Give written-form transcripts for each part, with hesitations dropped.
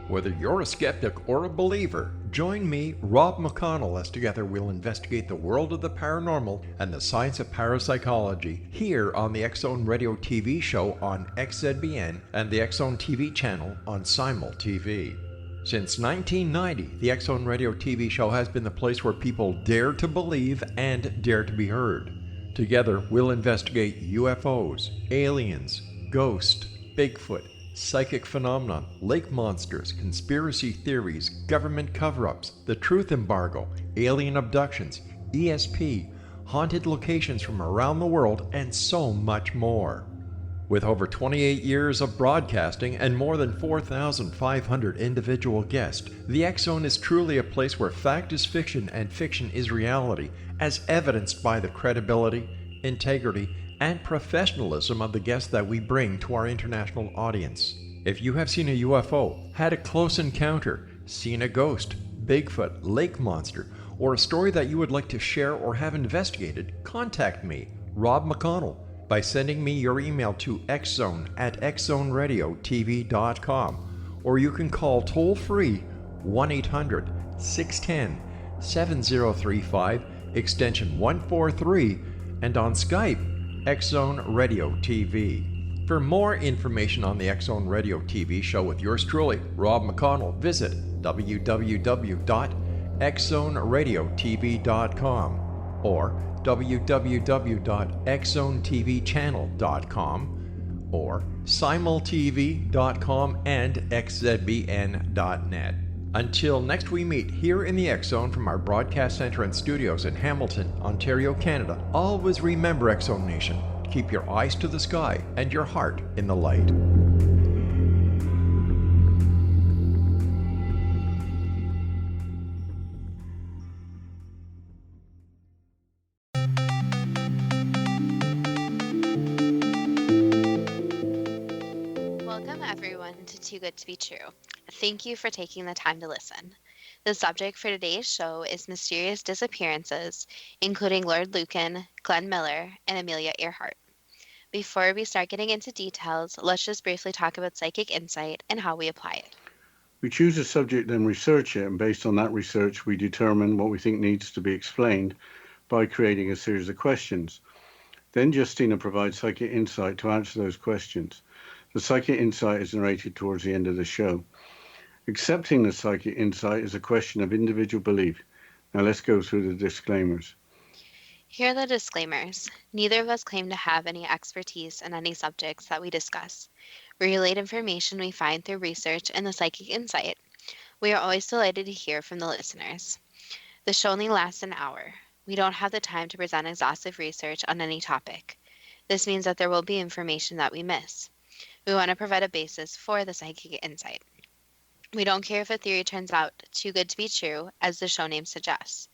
Whether you're a skeptic or a believer, join me, Rob McConnell, as together we'll investigate the world of the paranormal and the science of parapsychology here on the X-Zone Radio TV show on XZBN and the X-Zone TV channel on Simul TV. Since 1990, the X-Zone Radio TV show has been the place where people dare to believe and dare to be heard. Together, we'll investigate UFOs, aliens, ghosts, Bigfoot, psychic phenomenon, lake monsters, conspiracy theories, government cover-ups, the truth embargo, alien abductions, ESP, haunted locations from around the world, and so much more. With over 28 years of broadcasting and more than 4,500 individual guests, the X-Zone is truly a place where fact is fiction and fiction is reality, as evidenced by the credibility, integrity, and professionalism of the guests that we bring to our international audience. If you have seen a UFO, had a close encounter, seen a ghost, Bigfoot, lake monster, or a story that you would like to share or have investigated, contact me, Rob McConnell, by sending me your email to xzone@xzoneradiotv.com, or you can call toll-free 1-800-610-7035, extension 143, and on Skype, X-Zone Radio TV. For more information on the X-Zone Radio TV show with yours truly, Rob McConnell, visit www.xzoneradiotv.com or www.xzonetvchannel.com or simultv.com and xzbn.net. Until next we meet here in the X-Zone from our broadcast center and studios in Hamilton, Ontario, Canada, always remember, X-Zone Nation, keep your eyes to the sky and your heart in the light. Welcome everyone to Too Good to Be True. Thank you for taking the time to listen. The subject for today's show is mysterious disappearances, including Lord Lucan, Glenn Miller, and Amelia Earhart. Before we start getting into details, let's just briefly talk about psychic insight and how we apply it. We choose a subject and research it, and based on that research, we determine what we think needs to be explained by creating a series of questions. Then Justina provides psychic insight to answer those questions. The psychic insight is narrated towards the end of the show. Accepting the psychic insight is a question of individual belief. Now let's go through the disclaimers. Here are the disclaimers. Neither of us claim to have any expertise in any subjects that we discuss. We relate information we find through research and the psychic insight. We are always delighted to hear from the listeners. The show only lasts an hour. We don't have the time to present exhaustive research on any topic. This means that there will be information that we miss. We want to provide a basis for the psychic insight. We don't care if a theory turns out too good to be true, as the show name suggests.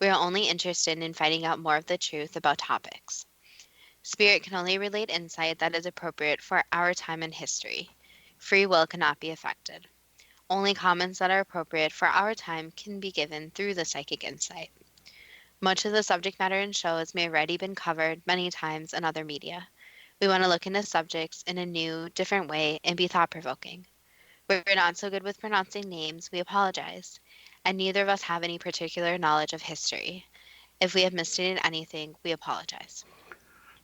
We are only interested in finding out more of the truth about topics. Spirit can only relate insight that is appropriate for our time and history. Free will cannot be affected. Only comments that are appropriate for our time can be given through the psychic insight. Much of the subject matter in shows may have already been covered many times in other media. We want to look into subjects in a new, different way and be thought-provoking. We're not so good with pronouncing names, we apologize, and neither of us have any particular knowledge of history. If we have misstated anything, we apologize.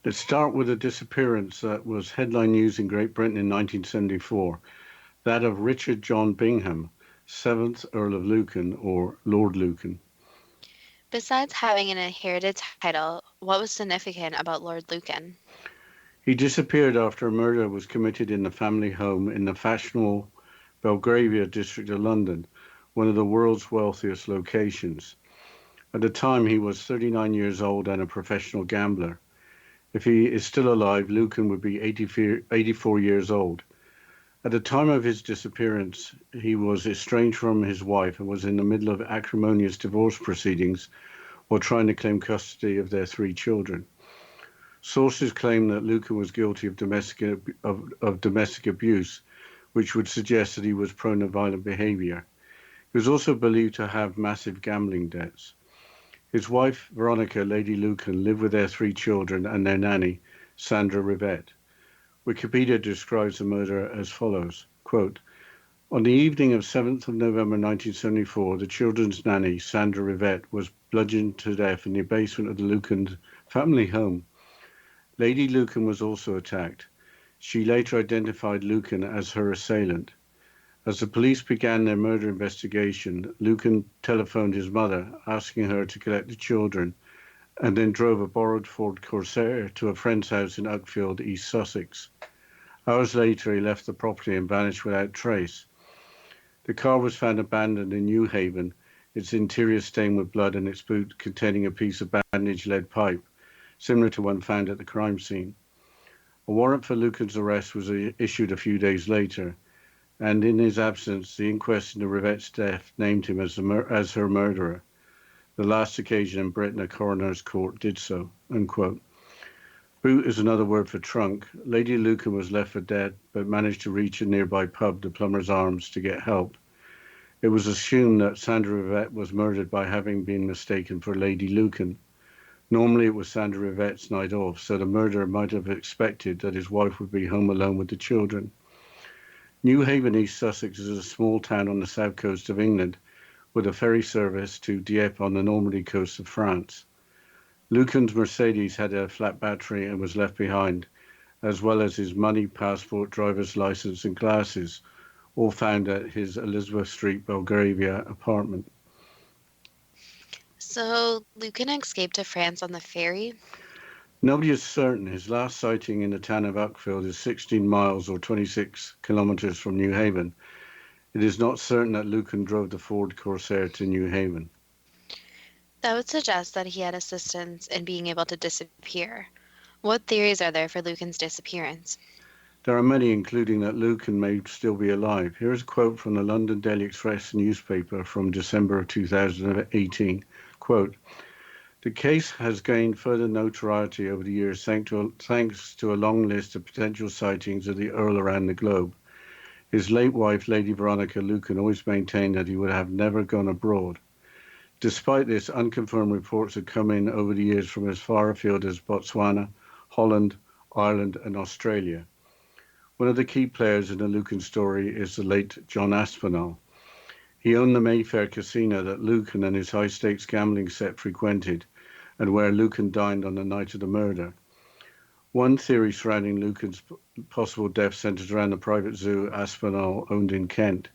Let's start with a disappearance that was headline news in Great Britain in 1974, that of Richard John Bingham, 7th Earl of Lucan, or Lord Lucan. Besides having an inherited title, what was significant about Lord Lucan? He disappeared after a murder was committed in the family home in the fashionable Belgravia district of London, one of the world's wealthiest locations. At the time, he was 39 years old and a professional gambler. If he is still alive, Lucan would be 84 years old. At the time of his disappearance, he was estranged from his wife and was in the middle of acrimonious divorce proceedings while trying to claim custody of their 3 children. Sources claim that Lucan was guilty of domestic abuse, which would suggest that he was prone to violent behavior. He was also believed to have massive gambling debts. His wife, Veronica, Lady Lucan, lived with their 3 children and their nanny, Sandra Rivette. Wikipedia describes the murder as follows, quote, On the evening of 7th of November 1974, the children's nanny, Sandra Rivette, was bludgeoned to death in the basement of the Lucan family home. Lady Lucan was also attacked. She later identified Lucan as her assailant. As the police began their murder investigation, Lucan telephoned his mother, asking her to collect the children, and then drove a borrowed Ford Corsair to a friend's house in Uckfield, East Sussex. Hours later, he left the property and vanished without trace. The car was found abandoned in New Haven, its interior stained with blood and its boot containing a piece of bandaged lead pipe, similar to one found at the crime scene. A warrant for Lucan's arrest was issued a few days later, and in his absence, the inquest into Rivette's death named him as her murderer. The last occasion in Britain a coroner's court did so, unquote. Boot is another word for trunk. Lady Lucan was left for dead, but managed to reach a nearby pub, the Plumber's Arms, to get help. It was assumed that Sandra Rivette was murdered by having been mistaken for Lady Lucan. Normally it was Sandra Rivette's night off, so the murderer might have expected that his wife would be home alone with the children. New Haven, East Sussex is a small town on the south coast of England, with a ferry service to Dieppe on the Normandy coast of France. Lucan's Mercedes had a flat battery and was left behind, as well as his money, passport, driver's license and glasses, all found at his Elizabeth Street, Belgravia apartment. So Lucan escaped to France on the ferry? Nobody is certain. His last sighting in the town of Uckfield is 16 miles or 26 kilometers from New Haven. It is not certain that Lucan drove the Ford Corsair to New Haven. That would suggest that he had assistance in being able to disappear. What theories are there for Lucan's disappearance? There are many, including that Lucan may still be alive. Here is a quote from the London Daily Express newspaper from December of 2018. Quote, "The case has gained further notoriety over the years thanks to a long list of potential sightings of the Earl around the globe. His late wife, Lady Veronica Lucan, always maintained that he would have never gone abroad. Despite this, unconfirmed reports have come in over the years from as far afield as Botswana, Holland, Ireland, and Australia. One of the key players in the Lucan story is the late John Aspinall. He owned the Mayfair casino that Lucan and his high-stakes gambling set frequented, and where Lucan dined on the night of the murder. One theory surrounding Lucan's possible death centers around the private zoo Aspinall owned in Kent.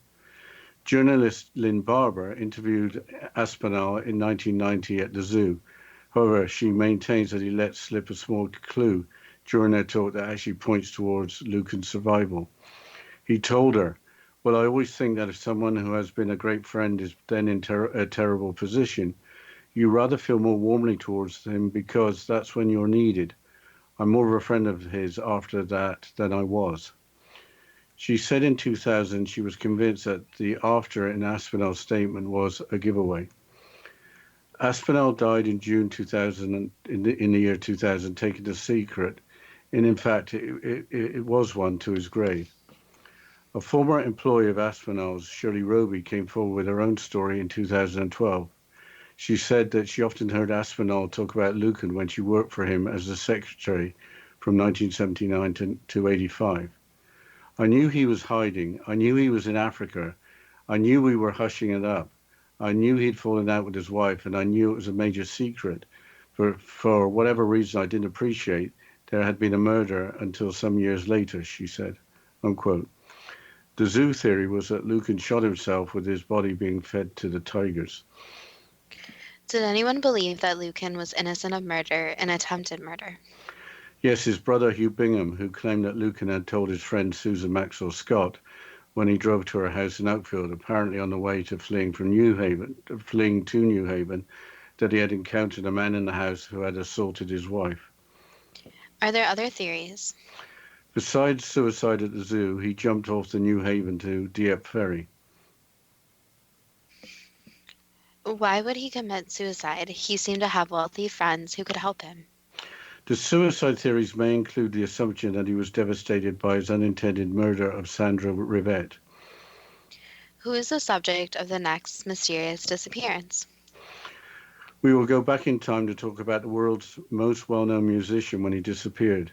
Journalist Lynn Barber interviewed Aspinall in 1990 at the zoo. However, she maintains that he let slip a small clue during their talk that actually points towards Lucan's survival. He told her, "Well, I always think that if someone who has been a great friend is then in a terrible position, you rather feel more warmly towards him because that's when you're needed. I'm more of a friend of his after that than I was." She said in 2000 she was convinced that the after in Aspinall's statement was a giveaway. Aspinall died in June 2000, in the year 2000, taking a secret, and in fact it was one to his grave. A former employee of Aspinall's, Shirley Roby, came forward with her own story in 2012. She said that she often heard Aspinall talk about Lucan when she worked for him as a secretary from 1979 to 85. "I knew he was hiding. I knew he was in Africa. I knew we were hushing it up. I knew he'd fallen out with his wife, and I knew it was a major secret. But for whatever reason I didn't appreciate, there had been a murder until some years later," she said, unquote. The zoo theory was that Lucan shot himself with his body being fed to the tigers. Did anyone believe that Lucan was innocent of murder and attempted murder? Yes, his brother Hugh Bingham, who claimed that Lucan had told his friend Susan Maxwell Scott when he drove to her house in Uckfield, apparently on the way to fleeing to New Haven, that he had encountered a man in the house who had assaulted his wife. Are there other theories? Besides suicide at the zoo, he jumped off the New Haven to Dieppe ferry. Why would he commit suicide? He seemed to have wealthy friends who could help him. The suicide theories may include the assumption that he was devastated by his unintended murder of Sandra Rivette. Who is the subject of the next mysterious disappearance? We will go back in time to talk about the world's most well-known musician when he disappeared,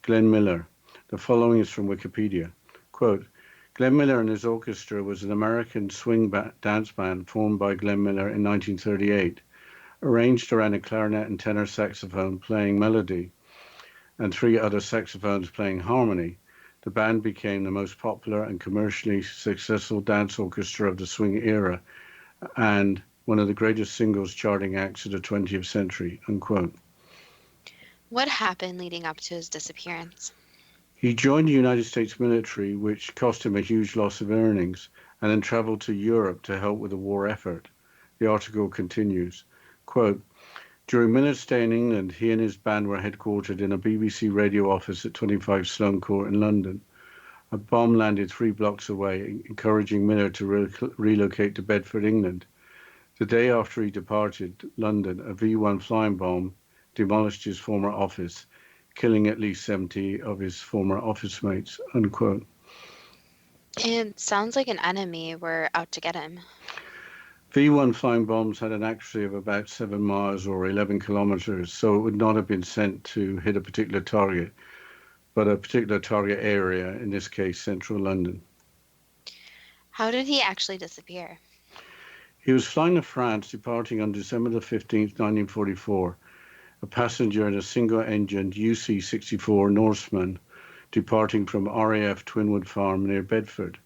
Glenn Miller. The following is from Wikipedia. Quote, Glenn Miller and his orchestra was an American swing dance band formed by Glenn Miller in 1938, arranged around a clarinet and tenor saxophone playing melody and three other saxophones playing harmony. The band became the most popular and commercially successful dance orchestra of the swing era and one of the greatest singles charting acts of the 20th century, unquote. What happened leading up to his disappearance? He joined the United States military, which cost him a huge loss of earnings, and then traveled to Europe to help with the war effort. The article continues, quote, during Miller's stay in England, he and his band were headquartered in a BBC radio office at 25 Sloane Court in London. A bomb landed 3 blocks away, encouraging Miller to relocate to Bedford, England. The day after he departed London, a V-1 flying bomb demolished his former office, killing at least 70 of his former office mates, unquote. It sounds like an enemy were out to get him. V-1 flying bombs had an accuracy of about 7 miles or 11 kilometers, so it would not have been sent to hit a particular target, but a particular target area, in this case, central London. How did he actually disappear? He was flying to France, departing on December the 15th, 1944, a passenger in a single-engined UC-64 Norseman, departing from RAF Twinwood Farm near Bedford.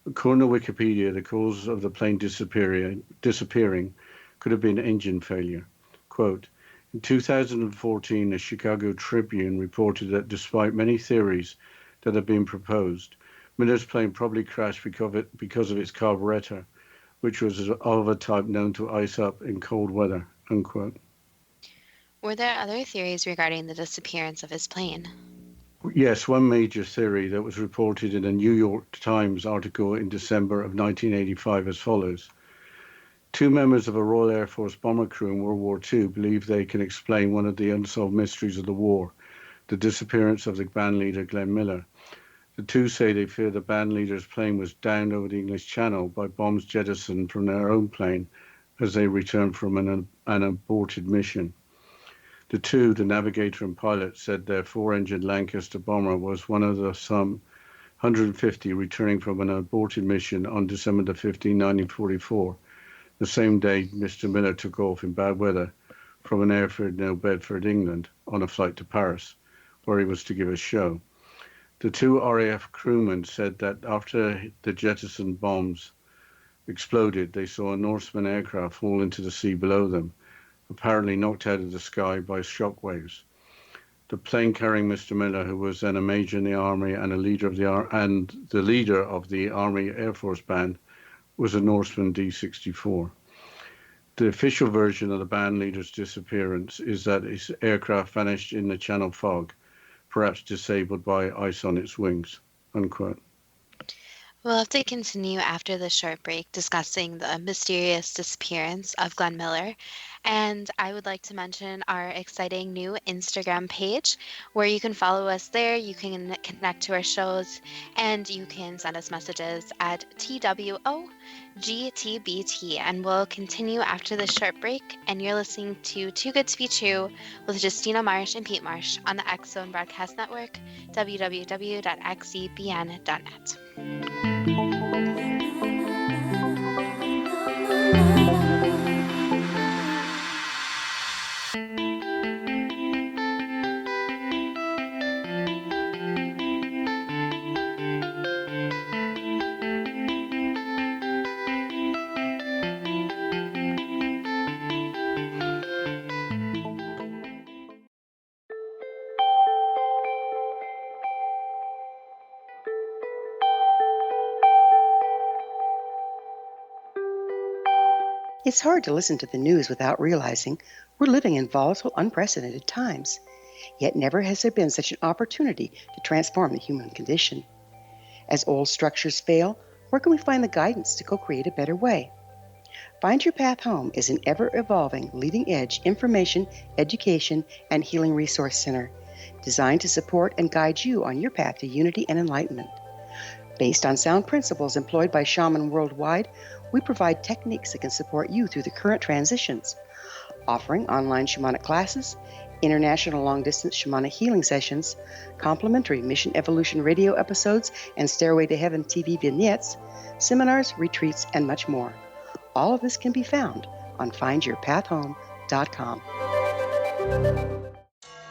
According to Wikipedia, the cause of the plane disappearing could have been engine failure. Quote, in 2014, the Chicago Tribune reported that despite many theories that have been proposed, Miller's plane probably crashed because of its carburetor, which was of a type known to ice up in cold weather, unquote. Were there other theories regarding the disappearance of his plane? Yes, one major theory that was reported in a New York Times article in December of 1985 as follows. 2 members of a Royal Air Force bomber crew in World War II believe they can explain one of the unsolved mysteries of the war, the disappearance of the band leader Glenn Miller. The two say they fear the band leader's plane was downed over the English Channel by bombs jettisoned from their own plane as they returned from an aborted mission. The two, the navigator and pilot, said their 4-engine Lancaster bomber was one of the some 150 returning from an aborted mission on December the 15th, 1944, the same day Mr. Miller took off in bad weather from an airfield near Bedford, England, on a flight to Paris, where he was to give a show. The 2 RAF crewmen said that after the jettisoned bombs exploded, they saw a Norseman aircraft fall into the sea below them, apparently knocked out of the sky by shock waves. The plane carrying Mr. Miller, who was then a major in the army and the leader of the Army Air Force Band, was a Norseman D-64. The official version of the band leader's disappearance is that his aircraft vanished in the Channel fog, perhaps disabled by ice on its wings, unquote. We'll have to continue after the short break discussing the mysterious disappearance of Glenn Miller. And I would like to mention our exciting new Instagram page where you can follow us there, you can connect to our shows, and you can send us messages at TWOGTBT. And we'll continue after the short break. And you're listening to Too Good to Be True with Justina Marsh and Pete Marsh on the X Zone Broadcast Network, www.xzbn.net. It's hard to listen to the news without realizing we're living in volatile, unprecedented times. Yet never has there been such an opportunity to transform the human condition. As old structures fail, where can we find the guidance to co-create a better way? Find Your Path Home is an ever-evolving, leading-edge information, education, and healing resource center designed to support and guide you on your path to unity and enlightenment. Based on sound principles employed by shaman worldwide, we provide techniques that can support you through the current transitions, offering online shamanic classes, international long-distance shamanic healing sessions, complimentary Mission Evolution radio episodes and Stairway to Heaven TV vignettes, seminars, retreats, and much more. All of this can be found on findyourpathhome.com.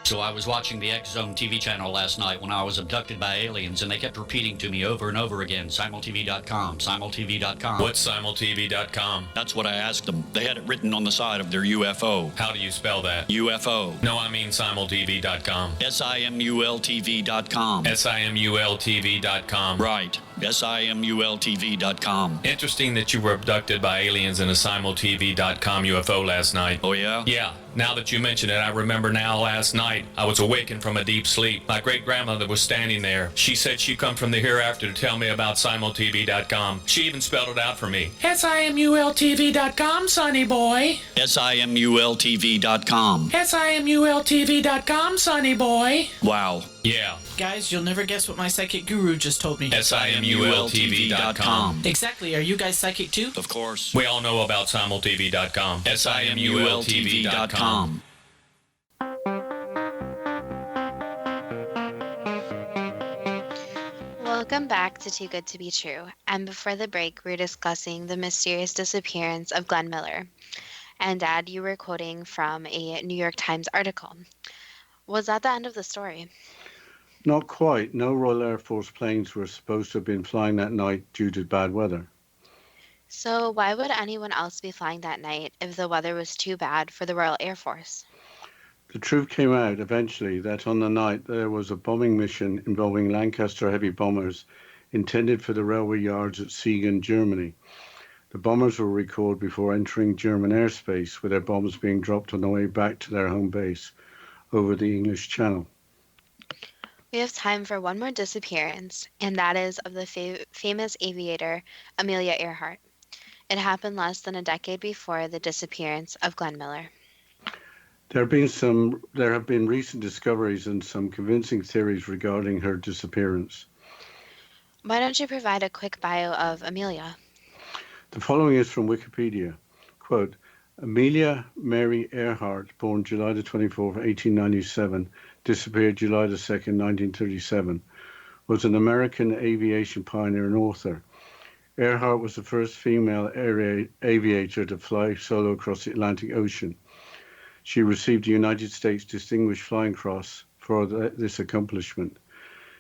So I was watching the X Zone TV channel last night when I was abducted by aliens, and they kept repeating to me over and over again, simultv.com, simultv.com. What's simultv.com? That's what I asked them. They had it written on the side of their UFO. How do you spell that? UFO. No, I mean simultv.com. simultv.com. simultv.com. Right. simultv.com. Interesting that you were abducted by aliens in a simultv.com UFO last night. Oh, yeah? Yeah. Now that you mention it, I remember now last night I was awakened from a deep sleep. My great-grandmother was standing there. She said she'd come from the hereafter to tell me about simultv.com. She even spelled it out for me. simultv.com, sonny boy. simultv.com. simultv.com, sonny boy. Wow. Yeah. Guys, you'll never guess what my psychic guru just told me. simultv.com. Exactly. Are you guys psychic too? Of course. We all know about simultv.com. simultv.com. Welcome back to Too Good to Be True. And before the break, we were discussing the mysterious disappearance of Glenn Miller. And Dad, you were quoting from a New York Times article. Was that the end of the story? Not quite. No Royal Air Force planes were supposed to have been flying that night due to bad weather. So why would anyone else be flying that night if the weather was too bad for the Royal Air Force? The truth came out eventually that on the night there was a bombing mission involving Lancaster heavy bombers intended for the railway yards at Siegen, Germany. The bombers were recalled before entering German airspace, with their bombs being dropped on the way back to their home base over the English Channel. We have time for one more disappearance, and that is of the famous aviator Amelia Earhart. It happened less than a decade before the disappearance of Glenn Miller. There have been recent discoveries and some convincing theories regarding her disappearance. Why don't you provide a quick bio of Amelia? The following is from Wikipedia. Quote, Amelia Mary Earhart, born July the 24th, 1897, disappeared July the 2nd, 1937, was an American aviation pioneer and author. Earhart was the first female aviator to fly solo across the Atlantic Ocean. She received the United States Distinguished Flying Cross for this accomplishment.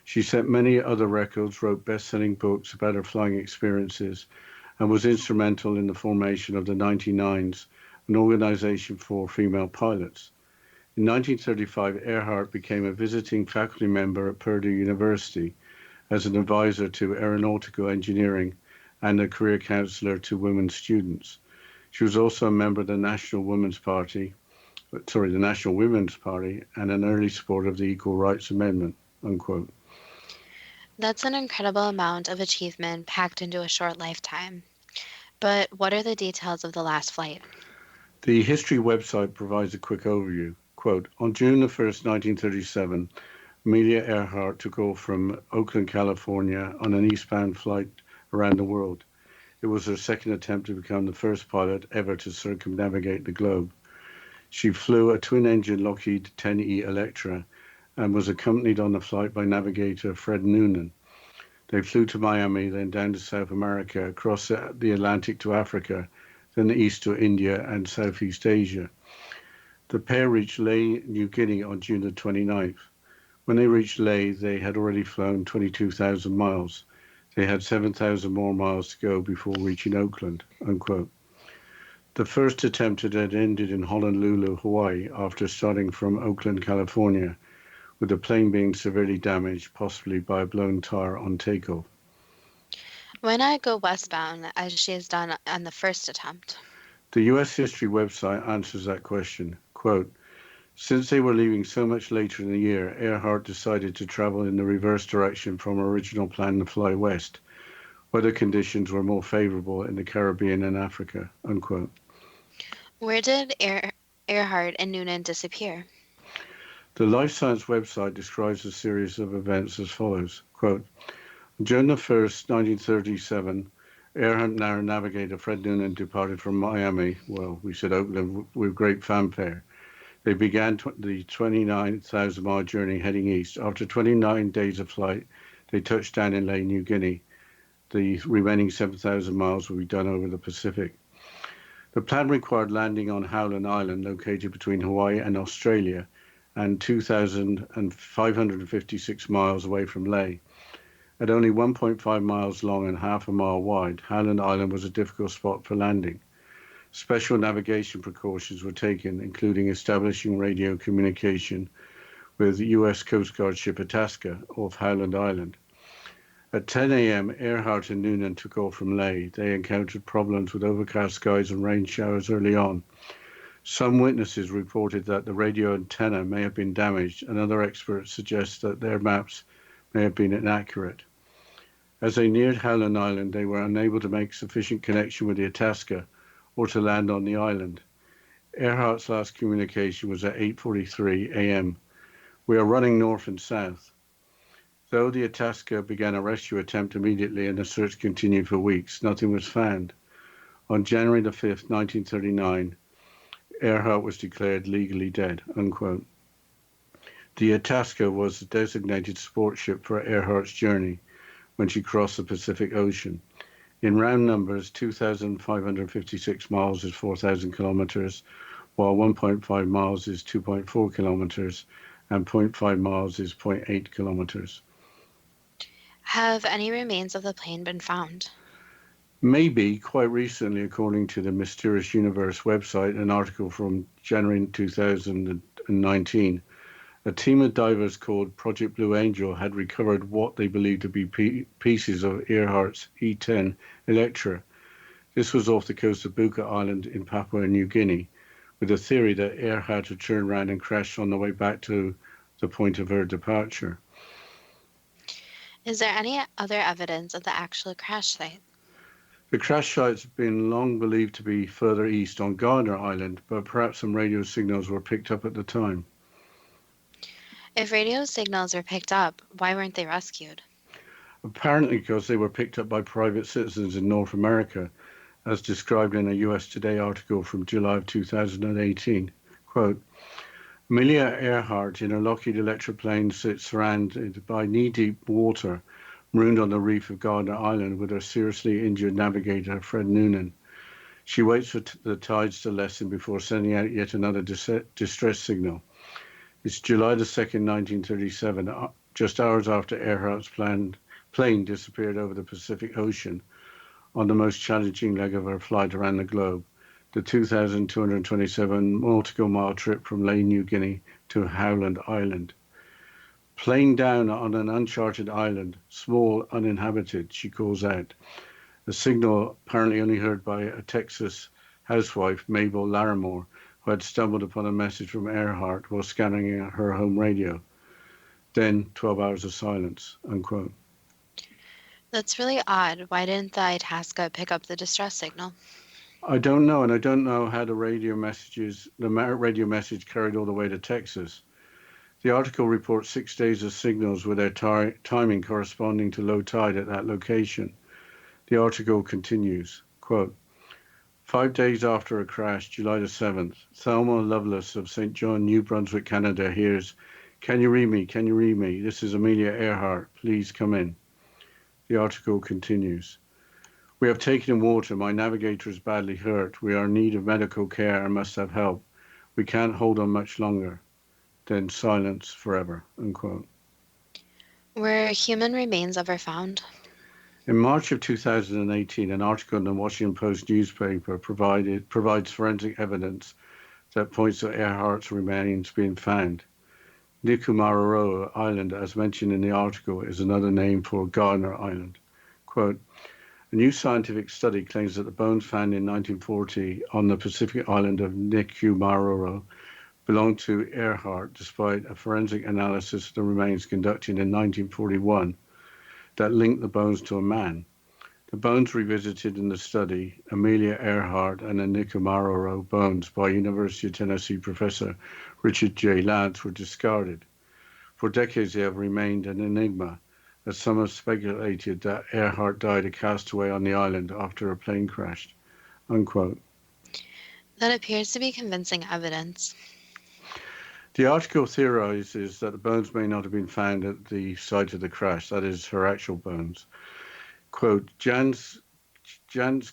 She set many other records, wrote best-selling books about her flying experiences, and was instrumental in the formation of the 99s, an organization for female pilots. In 1935, Earhart became a visiting faculty member at Purdue University as an advisor to aeronautical engineering and a career counselor to women students. She was also a member of the National Women's Party, and an early supporter of the Equal Rights Amendment, unquote. That's an incredible amount of achievement packed into a short lifetime. But what are the details of the last flight? The history website provides a quick overview. Quote, on June the 1st, 1937, Amelia Earhart took off from Oakland, California on an eastbound flight around the world. It was her second attempt to become the first pilot ever to circumnavigate the globe. She flew a twin-engine Lockheed 10E Electra and was accompanied on the flight by navigator Fred Noonan. They flew to Miami, then down to South America, across the Atlantic to Africa, then east to India and Southeast Asia. The pair reached Lae, New Guinea on June the 29th. When they reached Lae, they had already flown 22,000 miles. They had 7,000 more miles to go before reaching Oakland, unquote. The first attempt had ended in Honolulu, Hawaii, after starting from Oakland, California, with the plane being severely damaged, possibly by a blown tire on takeoff. Why not go westbound, as she has done on the first attempt? The U.S. History website answers that question. Quote, since they were leaving so much later in the year, Earhart decided to travel in the reverse direction from her original plan to fly west. Weather conditions were more favorable in the Caribbean and Africa, unquote. Where did Earhart and Noonan disappear? The Life Science website describes a series of events as follows. Quote, on June the 1st, 1937, Earhart and our navigator Fred Noonan departed from Miami, well, we said Oakland, with great fanfare. They began the 29,000-mile journey heading east. After 29 days of flight, they touched down in New Guinea. The remaining 7,000 miles will be done over the Pacific. The plan required landing on Howland Island, located between Hawaii and Australia, and 2,556 miles away from Lae. At only 1.5 miles long and half a mile wide, Howland Island was a difficult spot for landing. Special navigation precautions were taken, including establishing radio communication with U.S. Coast Guard ship Itasca off Howland Island. At 10 a.m., Earhart and Noonan took off from Lae. They encountered problems with overcast skies and rain showers early on. Some witnesses reported that the radio antenna may have been damaged, and other experts suggest that their maps may have been inaccurate. As they neared Howland Island, they were unable to make sufficient connection with the Itasca or to land on the island. Earhart's last communication was at 8:43 a.m. "We are running north and south." Though the Itasca began a rescue attempt immediately and the search continued for weeks, nothing was found. On January the 5th, 1939, Earhart was declared legally dead, unquote. The Itasca was the designated support ship for Earhart's journey when she crossed the Pacific Ocean. In round numbers, 2,556 miles is 4,000 kilometers, while 1.5 miles is 2.4 kilometers, and 0.5 miles is 0.8 kilometers. Have any remains of the plane been found? Maybe, quite recently, according to the Mysterious Universe website, an article from January 2019, a team of divers called Project Blue Angel had recovered what they believed to be pieces of Earhart's E-10 Electra. This was off the coast of Buka Island in Papua New Guinea, with a theory that Earhart had turned around and crashed on the way back to the point of her departure. Is there any other evidence of the actual crash site? The crash site has been long believed to be further east on Gardner Island, but perhaps some radio signals were picked up at the time. If radio signals were picked up, why weren't they rescued? Apparently because they were picked up by private citizens in North America, as described in a US Today article from July of 2018. Quote, Amelia Earhart in her Lockheed Electra plane sits surrounded by knee-deep water, marooned on the reef of Gardner Island with her seriously injured navigator, Fred Noonan. She waits for the tides to lessen before sending out yet another distress signal. It's July the 2nd, 1937, just hours after Earhart's plane disappeared over the Pacific Ocean on the most challenging leg of her flight around the globe, the 2,227 nautical mile trip from Lae, New Guinea to Howland Island. Plane down on an uncharted island, small, uninhabited, she calls out. A signal apparently only heard by a Texas housewife, Mabel Larimore, who had stumbled upon a message from Earhart while scanning her home radio. Then 12 hours of silence, unquote. That's really odd. Why didn't the Itasca pick up the distress signal? I don't know, and I don't know how the radio message carried all the way to Texas. The article reports 6 days of signals with their timing corresponding to low tide at that location. The article continues, quote, 5 days after a crash, July the 7th, Thelma Lovelace of St. John, New Brunswick, Canada hears, "Can you read me? Can you read me? This is Amelia Earhart. Please come in." The article continues. "We have taken in water. My navigator is badly hurt. We are in need of medical care and must have help. We can't hold on much longer." Then silence forever, unquote. Were human remains ever found? In March of 2018, an article in the Washington Post newspaper provides forensic evidence that points to Earhart's remains being found. Nikumaroro Island, as mentioned in the article, is another name for Gardner Island. Quote, a new scientific study claims that the bones found in 1940 on the Pacific island of Nikumaroro belonged to Earhart, despite a forensic analysis of the remains conducted in 1941 that linked the bones to a man. The bones revisited in the study, Amelia Earhart and the Nikumaroro bones by University of Tennessee professor Richard J. Lance, were discarded. For decades they have remained an enigma, as some have speculated that Earhart died a castaway on the island after a plane crashed, unquote. That appears to be convincing evidence. The article theorizes that the bones may not have been found at the site of the crash, that is, her actual bones. Quote, Jans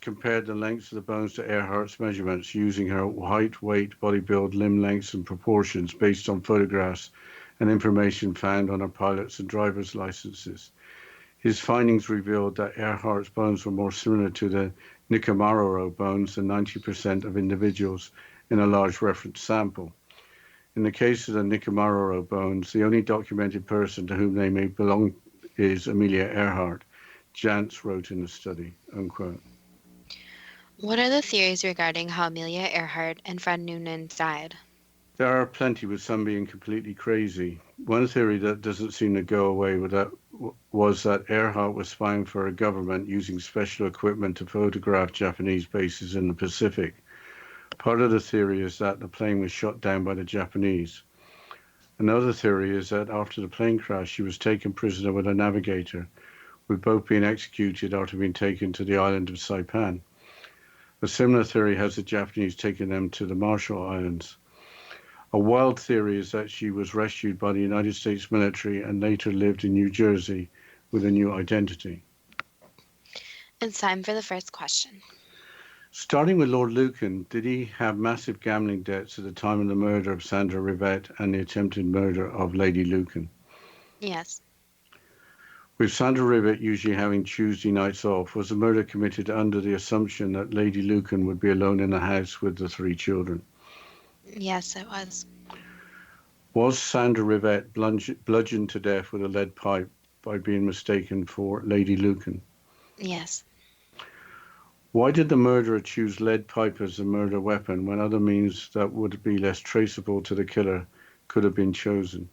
compared the lengths of the bones to Earhart's measurements using her height, weight, body build, limb lengths, and proportions based on photographs and information found on her pilot's and driver's licenses. His findings revealed that Earhart's bones were more similar to the Nikamaroro bones than 90% of individuals in a large reference sample. In the case of the Nikamaroro bones, the only documented person to whom they may belong is Amelia Earhart, Jantz wrote in the study, unquote. What are the theories regarding how Amelia Earhart and Fred Noonan died? There are plenty, with some being completely crazy. One theory that doesn't seem to go away was that Earhart was spying for a government using special equipment to photograph Japanese bases in the Pacific. Part of the theory is that the plane was shot down by the Japanese. Another theory is that after the plane crash, she was taken prisoner with a navigator, with both being executed after being taken to the island of Saipan. A similar theory has the Japanese taking them to the Marshall Islands. A wild theory is that she was rescued by the United States military and later lived in New Jersey with a new identity. It's time for the first question. Starting with Lord Lucan, did he have massive gambling debts at the time of the murder of Sandra Rivette and the attempted murder of Lady Lucan? Yes. With Sandra Rivette usually having Tuesday nights off, was the murder committed under the assumption that Lady Lucan would be alone in the house with the 3 children? Yes, it was. Was Sandra Rivette bludgeoned to death with a lead pipe by being mistaken for Lady Lucan? Yes. Why did the murderer choose lead pipe as a murder weapon when other means that would be less traceable to the killer could have been chosen?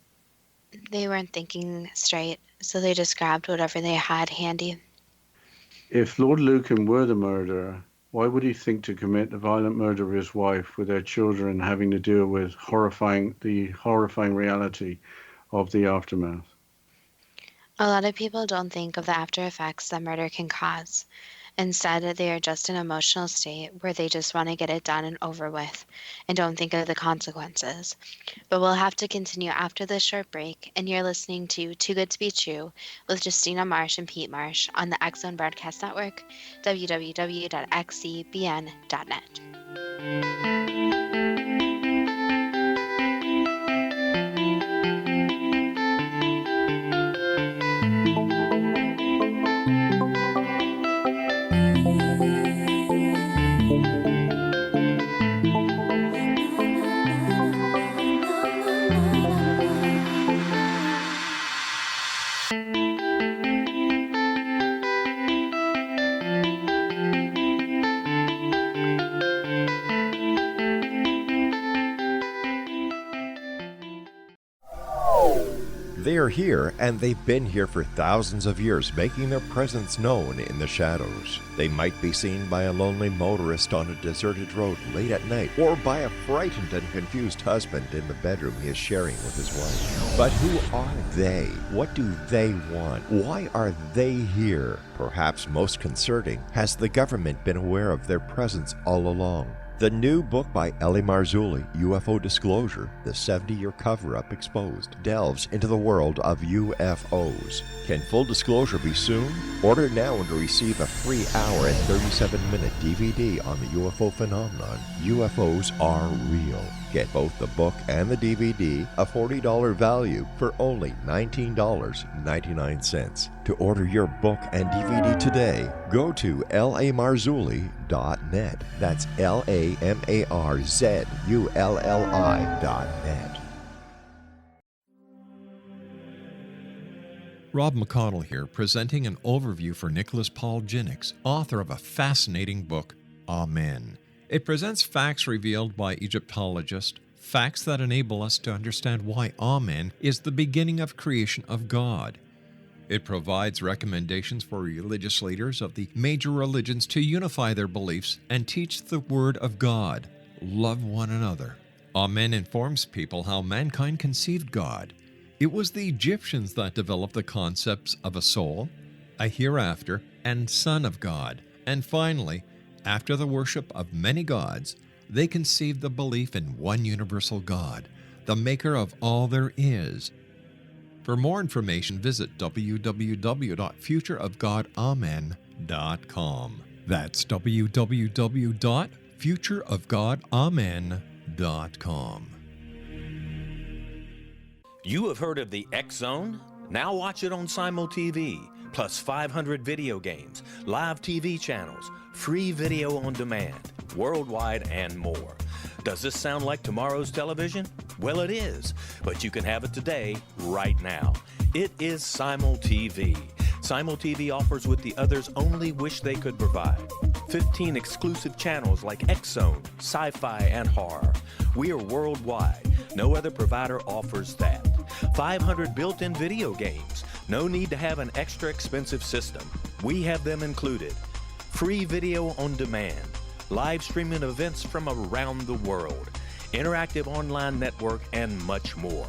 They weren't thinking straight, so they just grabbed whatever they had handy. If Lord Lucan were the murderer, why would he think to commit the violent murder of his wife with their children having to deal with the horrifying reality of the aftermath? A lot of people don't think of the after effects that murder can cause. Instead, they are just an emotional state where they just want to get it done and over with and don't think of the consequences. But we'll have to continue after this short break, and you're listening to Too Good to Be True with Justina Marsh and Pete Marsh on the X Zone Broadcast Network, www.xzbn.net. They are here, and they've been here for thousands of years, making their presence known in the shadows. They might be seen by a lonely motorist on a deserted road late at night, or by a frightened and confused husband in the bedroom he is sharing with his wife. But who are they? What do they want? Why are they here? Perhaps most concerning, has the government been aware of their presence all along? The new book by Ellie Marzulli, UFO Disclosure, the 70-year cover-up exposed, delves into the world of UFOs. Can full disclosure be soon? Order now and receive a free hour and 37-minute DVD on the UFO phenomenon. UFOs are real. Get both the book and the DVD, a $40 value, for only $19.99. To order your book and DVD today, go to lamarzulli.net. That's LAMARZULLI.net. Rob McConnell here, presenting an overview for Nicholas Paul Jennings, author of a fascinating book, Amen. It presents facts revealed by Egyptologists, facts that enable us to understand why Amen is the beginning of creation of God. It provides recommendations for religious leaders of the major religions to unify their beliefs and teach the Word of God. Love one another. Amen informs people how mankind conceived God. It was the Egyptians that developed the concepts of a soul, a hereafter, and Son of God. And finally, after the worship of many gods, they conceived the belief in one universal God, the maker of all there is. For more information, visit www.futureofgodamen.com. That's www.futureofgodamen.com. You have heard of the X Zone? Now watch it on Simul TV, plus 500 video games, live TV channels, free video on demand, worldwide, and more. Does this sound like tomorrow's television? Well, it is, but you can have it today, right now. It is Simul TV. Simul TV offers what the others only wish they could provide. 15 exclusive channels like X Zone, sci-fi, and horror. We are worldwide. No other provider offers that. 500 built-in video games. No need to have an extra expensive system. We have them included. Free video on demand. Live streaming events from around the world. Interactive online network, and much more.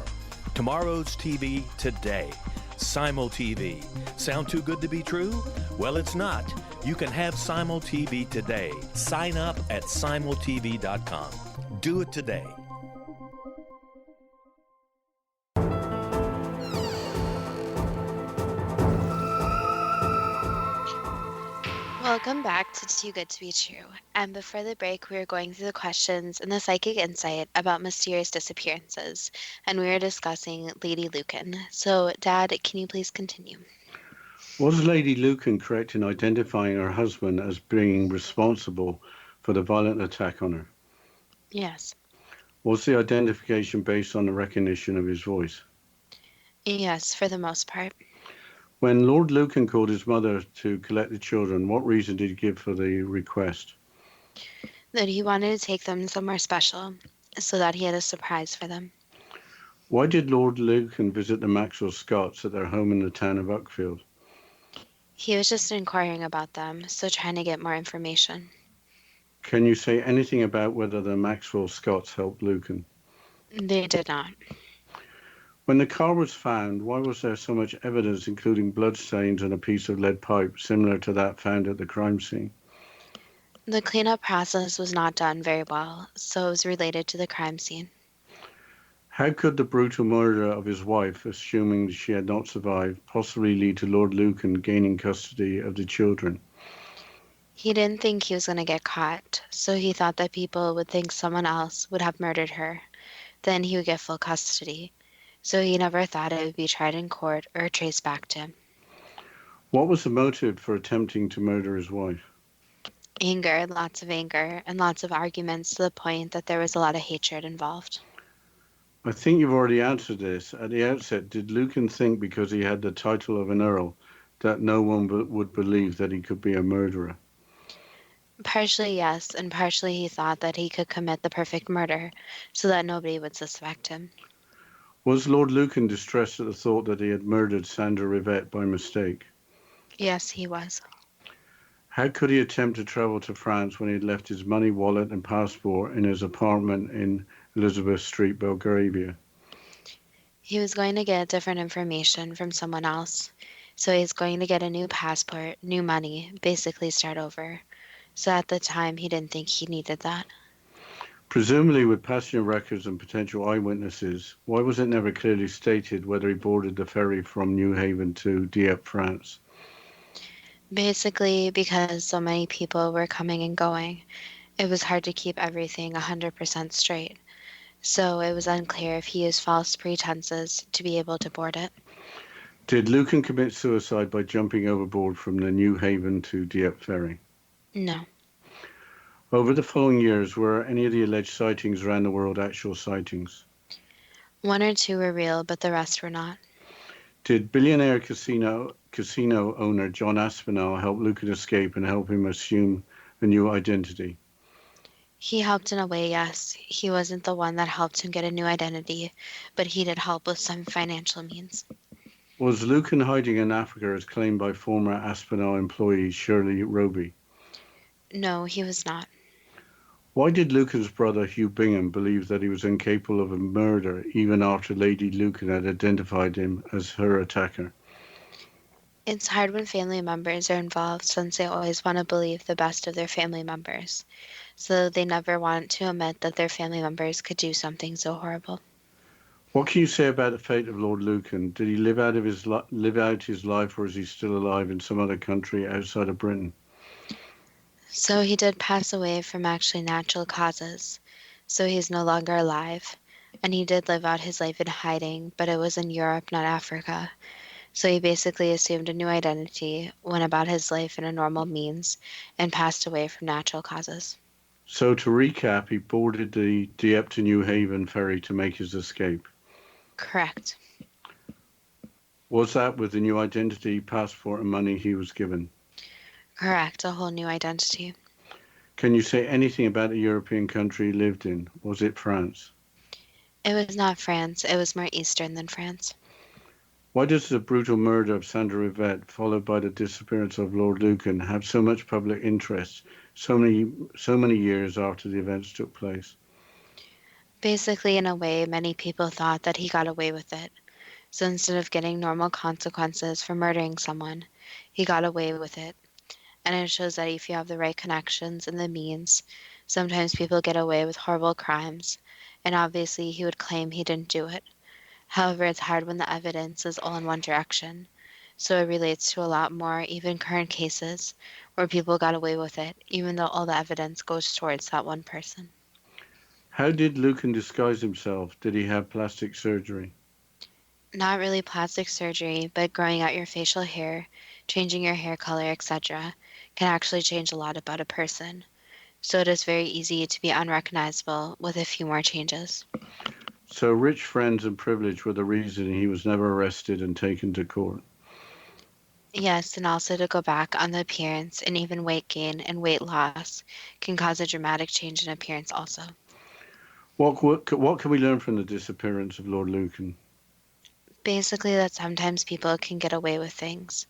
Tomorrow's TV today. Simul TV. Sound too good to be true? Well, it's not. You can have Simul TV today. Sign up at simultv.com. Do it today. Welcome back to Too Good to Be True. And before the break, we were going through the questions in the Psychic Insight about mysterious disappearances, and we were discussing Lady Lucan. So, Dad, can you please continue? Was Lady Lucan correct in identifying her husband as being responsible for the violent attack on her? Yes. Was the identification based on the recognition of his voice? Yes, for the most part. When Lord Lucan called his mother to collect the children, what reason did he give for the request? That he wanted to take them somewhere special, so that he had a surprise for them. Why did Lord Lucan visit the Maxwell Scotts at their home in the town of Uckfield? He was just inquiring about them, so trying to get more information. Can you say anything about whether the Maxwell Scotts helped Lucan? They did not. When the car was found, why was there so much evidence, including bloodstains and a piece of lead pipe, similar to that found at the crime scene? The cleanup process was not done very well, so it was related to the crime scene. How could the brutal murder of his wife, assuming she had not survived, possibly lead to Lord Lucan gaining custody of the children? He didn't think he was going to get caught, so he thought that people would think someone else would have murdered her. Then he would get full custody. So he never thought it would be tried in court or traced back to him. What was the motive for attempting to murder his wife? Anger, lots of anger, and lots of arguments to the point that there was a lot of hatred involved. I think you've already answered this. At the outset, did Lucan think because he had the title of an earl that no one would believe that he could be a murderer? Partially yes, and partially he thought that he could commit the perfect murder so that nobody would suspect him. Was Lord Lucan distressed at the thought that he had murdered Sandra Rivette by mistake? Yes, he was. How could he attempt to travel to France when he had left his money, wallet, and passport in his apartment in Elizabeth Street, Belgravia? He was going to get different information from someone else. So he's going to get a new passport, new money, basically start over. So at the time, he didn't think he needed that. Presumably with passenger records and potential eyewitnesses, why was it never clearly stated whether he boarded the ferry from New Haven to Dieppe, France? Basically, because so many people were coming and going, it was hard to keep everything 100% straight. So it was unclear if he used false pretenses to be able to board it. Did Lucan commit suicide by jumping overboard from the New Haven to Dieppe ferry? No. Over the following years, were any of the alleged sightings around the world actual sightings? One or two were real, but the rest were not. Did billionaire casino owner John Aspinall help Lucan escape and help him assume a new identity? He helped in a way, yes. He wasn't the one that helped him get a new identity, but he did help with some financial means. Was Lucan hiding in Africa as claimed by former Aspinall employee Shirley Roby? No, he was not. Why did Lucan's brother Hugh Bingham believe that he was incapable of a murder even after Lady Lucan had identified him as her attacker? It's hard when family members are involved since they always want to believe the best of their family members. So they never want to admit that their family members could do something so horrible. What can you say about the fate of Lord Lucan? Did he live out his life, or is he still alive in some other country outside of Britain? So he did pass away from actually natural causes. So he's no longer alive. And he did live out his life in hiding, but it was in Europe, not Africa. So he basically assumed a new identity, went about his life in a normal means, and passed away from natural causes. So to recap, he boarded the Dieppe to New Haven ferry to make his escape. Correct. Was that with the new identity, passport, and money he was given? Correct. A whole new identity. Can you say anything about the European country he lived in? Was it France? It was not France. It was more eastern than France. Why does the brutal murder of Sandra Yvette, followed by the disappearance of Lord Lucan, have so much public interest so many years after the events took place? Basically, in a way, many people thought that he got away with it. So instead of getting normal consequences for murdering someone, he got away with it. And it shows that if you have the right connections and the means, sometimes people get away with horrible crimes. And obviously, he would claim he didn't do it. However, it's hard when the evidence is all in one direction. So it relates to a lot more, even current cases, where people got away with it, even though all the evidence goes towards that one person. How did Lucan disguise himself? Did he have plastic surgery? Not really plastic surgery, but growing out your facial hair, changing your hair color, etc., can actually change a lot about a person. So it is very easy to be unrecognizable with a few more changes. So rich friends and privilege were the reason he was never arrested and taken to court. Yes, and also to go back on the appearance, and even weight gain and weight loss can cause a dramatic change in appearance also. What can we learn from the disappearance of Lord Lucan? Basically, that sometimes people can get away with things,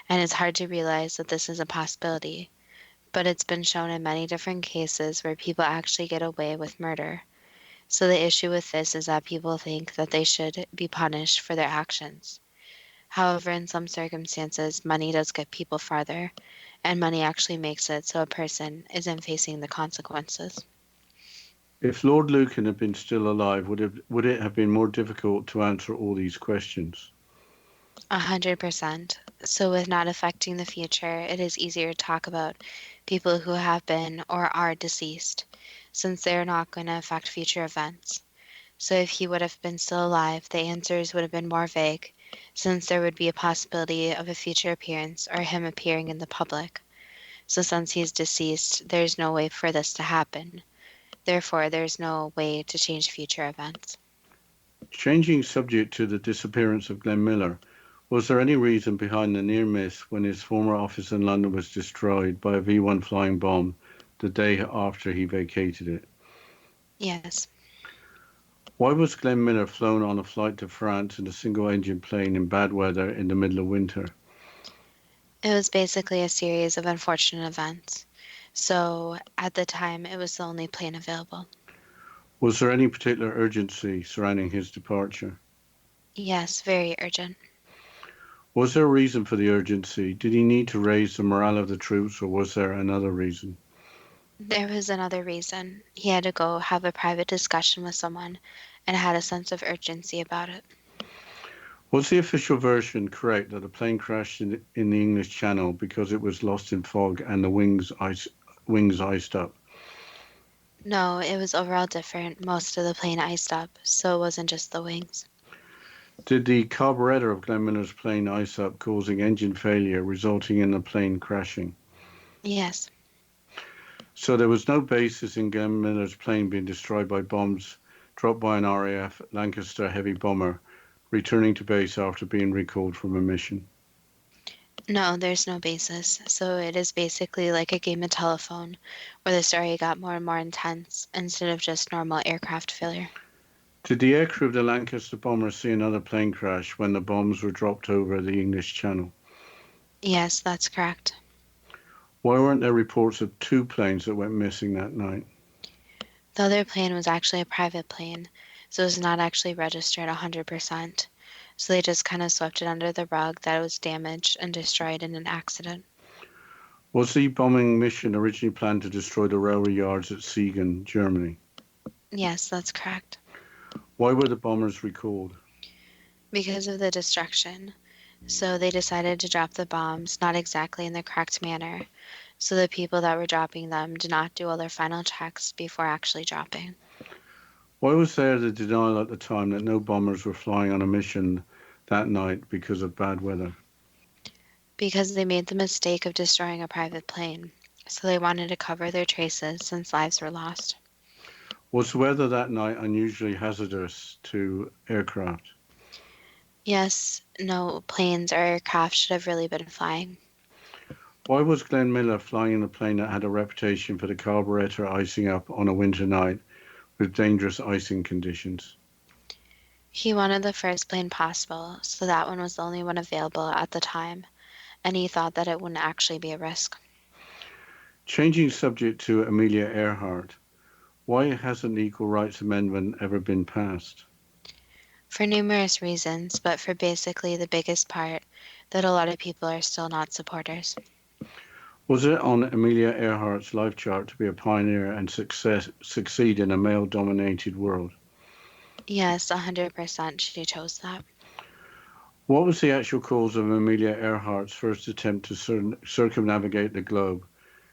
and it's hard to realize that this is a possibility. But it's been shown in many different cases where people actually get away with murder. So the issue with this is that people think that they should be punished for their actions. However, in some circumstances, money does get people farther, and money actually makes it so a person isn't facing the consequences. If Lord Lucan had been still alive, would it have been more difficult to answer all these questions? 100%. So with not affecting the future, it is easier to talk about people who have been or are deceased, since they're not going to affect future events. So if he would have been still alive, the answers would have been more vague, since there would be a possibility of a future appearance or him appearing in the public. So since he's deceased, there's no way for this to happen. Therefore, there's no way to change future events. Changing subject to the disappearance of Glenn Miller, was there any reason behind the near miss when his former office in London was destroyed by a V-1 flying bomb the day after he vacated it? Yes. Why was Glenn Miller flown on a flight to France in a single-engine plane in bad weather in the middle of winter? It was basically a series of unfortunate events. So at the time, it was the only plane available. Was there any particular urgency surrounding his departure? Yes, very urgent. Was there a reason for the urgency? Did he need to raise the morale of the troops, or was there another reason? There was another reason. He had to go have a private discussion with someone and had a sense of urgency about it. Was the official version correct that the plane crashed in the English Channel because it was lost in fog and the wings iced up? No, it was overall different. Most of the plane iced up, so it wasn't just the wings. Did the carburetor of Glenn Miller's plane ice up, causing engine failure, resulting in the plane crashing? Yes. So there was no basis in Glenn Miller's plane being destroyed by bombs dropped by an RAF Lancaster heavy bomber returning to base after being recalled from a mission? No, there's no basis. So it is basically like a game of telephone, where the story got more and more intense instead of just normal aircraft failure. Did the aircrew of the Lancaster bomber see another plane crash when the bombs were dropped over the English Channel? Yes, that's correct. Why weren't there reports of 2 planes that went missing that night? The other plane was actually a private plane, so it was not actually registered 100%. So they just kind of swept it under the rug that it was damaged and destroyed in an accident. Was the bombing mission originally planned to destroy the railway yards at Siegen, Germany? Yes, that's correct. Why were the bombers recalled? Because of the destruction. So they decided to drop the bombs, not exactly in the correct manner. So the people that were dropping them did not do all their final checks before actually dropping. Why was there the denial at the time that no bombers were flying on a mission that night because of bad weather? Because they made the mistake of destroying a private plane. So they wanted to cover their traces since lives were lost. Was the weather that night unusually hazardous to aircraft? Yes, no planes or aircraft should have really been flying. Why was Glenn Miller flying in a plane that had a reputation for the carburetor icing up on a winter night with dangerous icing conditions? He wanted the first plane possible, so that one was the only one available at the time, and he thought that it wouldn't actually be a risk. Changing subject to Amelia Earhart, why hasn't the Equal Rights Amendment ever been passed? For numerous reasons, but for basically the biggest part, that a lot of people are still not supporters. Was it on Amelia Earhart's life chart to be a pioneer and succeed in a male-dominated world? Yes, 100% she chose that. What was the actual cause of Amelia Earhart's first attempt to circumnavigate the globe,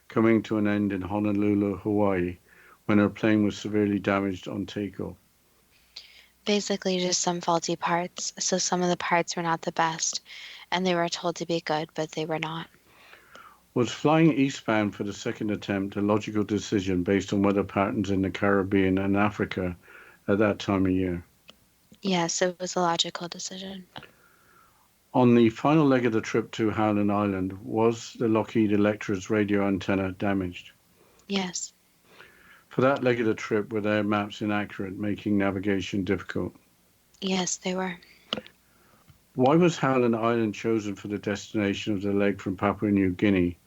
coming to an end in Honolulu, Hawaii, when her plane was severely damaged on takeoff? Basically just some faulty parts, so some of the parts were not the best, and they were told to be good, but they were not. Was flying eastbound for the second attempt a logical decision based on weather patterns in the Caribbean and Africa at that time of year? Yes, it was a logical decision. On the final leg of the trip to Howland Island, was the Lockheed Electra's radio antenna damaged? Yes. For that leg of the trip, were their maps inaccurate, making navigation difficult? Yes, they were. Why was Howland Island chosen for the destination of the leg from Papua New Guinea,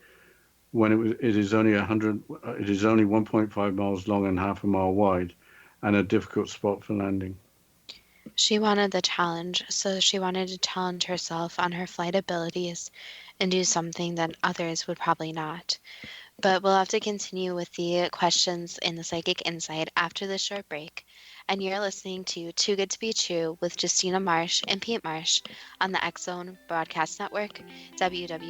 when it is only 1.5 miles long and half a mile wide, and a difficult spot for landing? She wanted the challenge, so she wanted to challenge herself on her flight abilities and do something that others would probably not. But we'll have to continue with the questions in the Psychic Insight after this short break. And you're listening to Too Good to Be True with Justina Marsh and Pete Marsh on the X-Zone Broadcast Network, www.xzbn.net.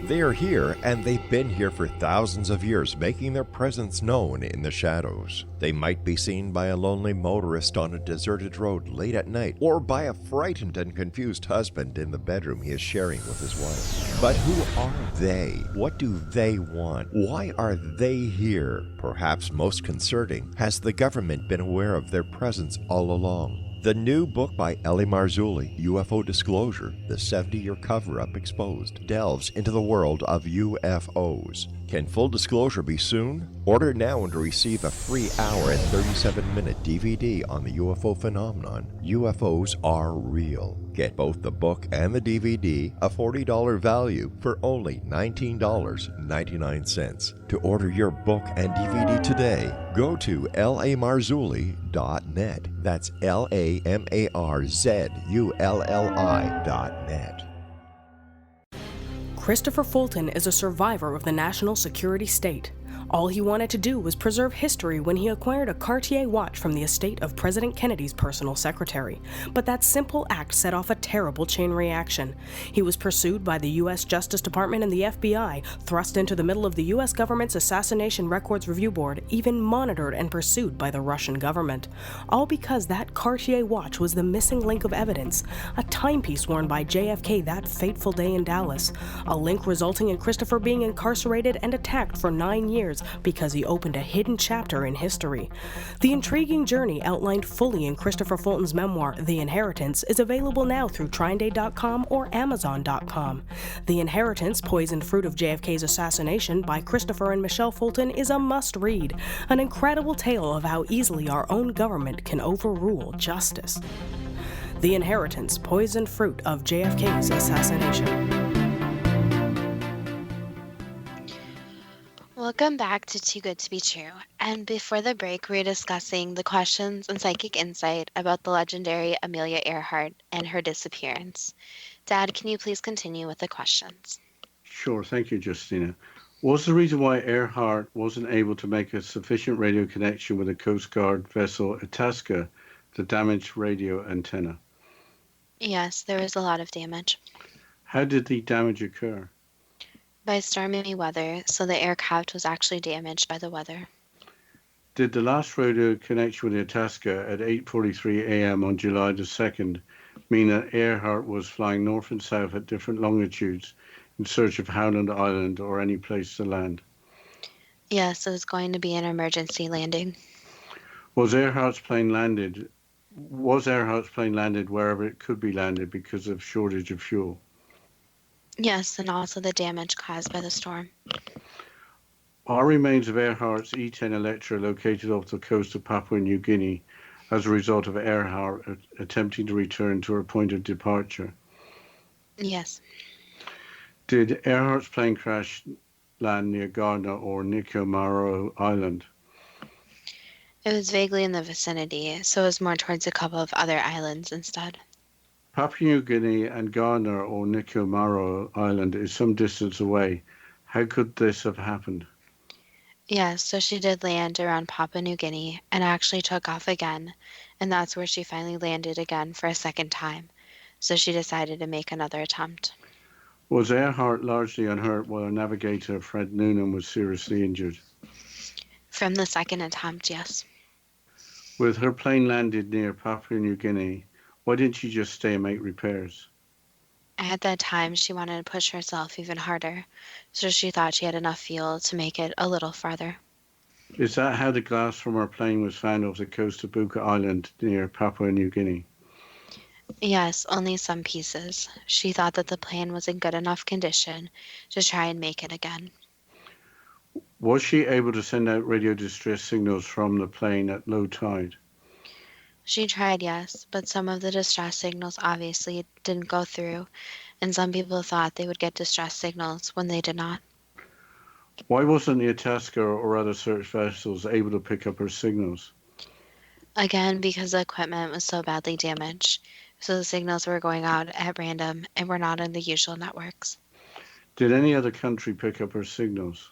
They are here, and they've been here for thousands of years, making their presence known in the shadows. They might be seen by a lonely motorist on a deserted road late at night, or by a frightened and confused husband in the bedroom he is sharing with his wife. But who are they? What do they want? Why are they here? Perhaps most concerning, has the government been aware of their presence all along? The new book by Ellie Marzulli, UFO Disclosure, the 70-year cover-up exposed, delves into the world of UFOs. Can full disclosure be soon? Order now and receive a free hour and 37-minute DVD on the UFO phenomenon. UFOs are real. Get both the book and the DVD, a $40 value, for only $19.99. To order your book and DVD today, go to lamarzulli.net. That's LAMARZULLI.net. Christopher Fulton is a survivor of the national security state. All he wanted to do was preserve history when he acquired a Cartier watch from the estate of President Kennedy's personal secretary. But that simple act set off a terrible chain reaction. He was pursued by the U.S. Justice Department and the FBI, thrust into the middle of the U.S. government's Assassination Records Review Board, even monitored and pursued by the Russian government. All because that Cartier watch was the missing link of evidence, a timepiece worn by JFK that fateful day in Dallas, a link resulting in Christopher being incarcerated and attacked for 9 years records because he opened a hidden chapter in history. The intriguing journey outlined fully in Christopher Fulton's memoir, The Inheritance, is available now through TrineDay.com or Amazon.com. The Inheritance, Poisoned Fruit of JFK's Assassination by Christopher and Michelle Fulton is a must-read, an incredible tale of how easily our own government can overrule justice. The Inheritance, Poisoned Fruit of JFK's Assassination. Welcome back to Too Good to Be True. And before the break, we were discussing the questions and psychic insight about the legendary Amelia Earhart and her disappearance. Dad, can you please continue with the questions? Sure, thank you, Justina. What's the reason why Earhart wasn't able to make a sufficient radio connection with the Coast Guard vessel Itasca to damage radio antenna? Yes, there was a lot of damage. How did the damage occur? By stormy weather, so the aircraft was actually damaged by the weather. Did the last radio connection with the Itasca at 8:43 a.m. on July the 2nd mean that Earhart was flying north and south at different longitudes in search of Howland Island or any place to land? Yes, it was going to be an emergency landing. Was Earhart's plane landed wherever it could be landed because of shortage of fuel? Yes, and also the damage caused by the storm. Are remains of Earhart's E-10 Electra located off the coast of Papua New Guinea as a result of Earhart attempting to return to her point of departure? Yes. Did Earhart's plane crash land near Gardner or Nikomaro Island? It was vaguely in the vicinity, so it was more towards a couple of other islands instead. Papua New Guinea and Gardner or Nikomaro Island is some distance away. How could this have happened? Yes, so she did land around Papua New Guinea and actually took off again, and that's where she finally landed again for a second time. So she decided to make another attempt. Was Earhart largely unhurt while her navigator, Fred Noonan, was seriously injured? From the second attempt, yes. With her plane landed near Papua New Guinea, why didn't she just stay and make repairs? At that time, she wanted to push herself even harder, so she thought she had enough fuel to make it a little farther. Is that how the glass from her plane was found off the coast of Buka Island near Papua New Guinea? Yes, only some pieces. She thought that the plane was in good enough condition to try and make it again. Was she able to send out radio distress signals from the plane at low tide? She tried, yes, but some of the distress signals obviously didn't go through, and some people thought they would get distress signals when they did not. Why wasn't the Itasca or other search vessels able to pick up her signals? Again, because the equipment was so badly damaged, so the signals were going out at random and were not in the usual networks. Did any other country pick up her signals?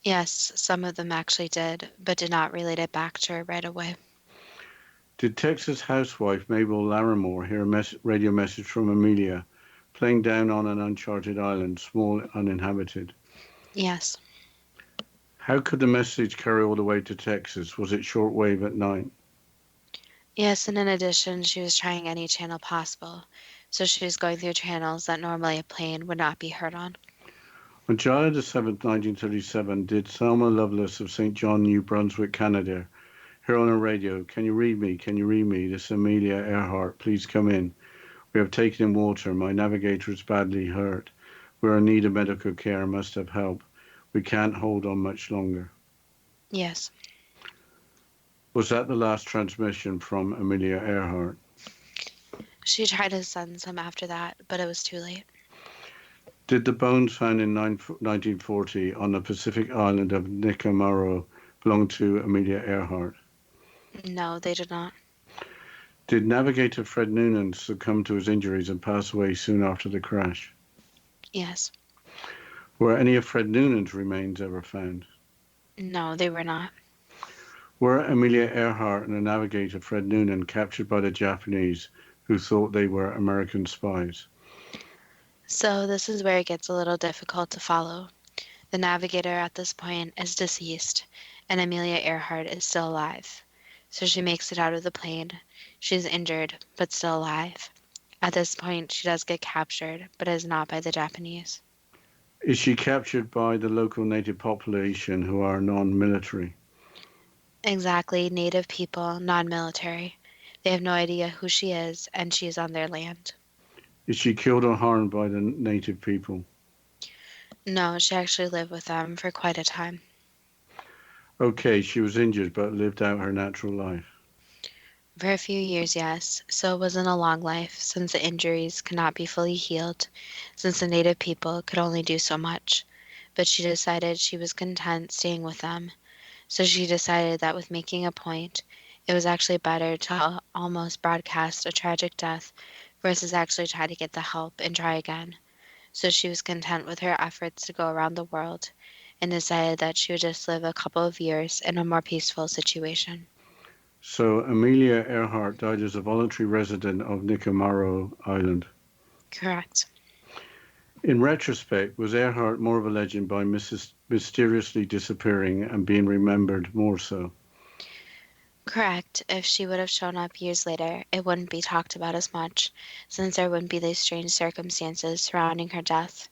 Yes, some of them actually did, but did not relate it back to her right away. Did Texas housewife Mabel Larimore hear a radio message from Amelia, playing down on an uncharted island, small, uninhabited? Yes. How could the message carry all the way to Texas? Was it shortwave at night? Yes, and in addition, she was trying any channel possible, so she was going through channels that normally a plane would not be heard on. On July the 7th, 1937, did Thelma Lovelace of St. John, New Brunswick, Canada, hear on the radio, "Can you read me? Can you read me? This is Amelia Earhart. Please come in. We have taken in water. My navigator is badly hurt. We're in need of medical care and must have help. We can't hold on much longer." Yes. Was that the last transmission from Amelia Earhart? She tried to send some after that, but it was too late. Did the bones found in 1940 on the Pacific island of Nikomaro belong to Amelia Earhart? No, they did not. Did navigator Fred Noonan succumb to his injuries and pass away soon after the crash? Yes. Were any of Fred Noonan's remains ever found? No, they were not. Were Amelia Earhart and the navigator Fred Noonan captured by the Japanese who thought they were American spies? So this is where it gets a little difficult to follow. The navigator at this point is deceased, and Amelia Earhart is still alive. So she makes it out of the plane. She's injured, but still alive. At this point, she does get captured, but is not by the Japanese. Is she captured by the local native population who are non-military? Exactly, native people, non-military. They have no idea who she is, and she is on their land. Is she killed or harmed by the native people? No, she actually lived with them for quite a time. Okay, she was injured but lived out her natural life. For a few years, yes, so it wasn't a long life, since the injuries could not be fully healed, since the native people could only do so much. But she decided she was content staying with them, so she decided that with making a point, it was actually better to almost broadcast a tragic death versus actually try to get the help and try again. So she was content with her efforts to go around the world and decided that she would just live a couple of years in a more peaceful situation. So Amelia Earhart died as a voluntary resident of Nicamaro Island. Correct. In retrospect, was Earhart more of a legend by mysteriously disappearing and being remembered more so? Correct. If she would have shown up years later, it wouldn't be talked about as much, since there wouldn't be these strange circumstances surrounding her death.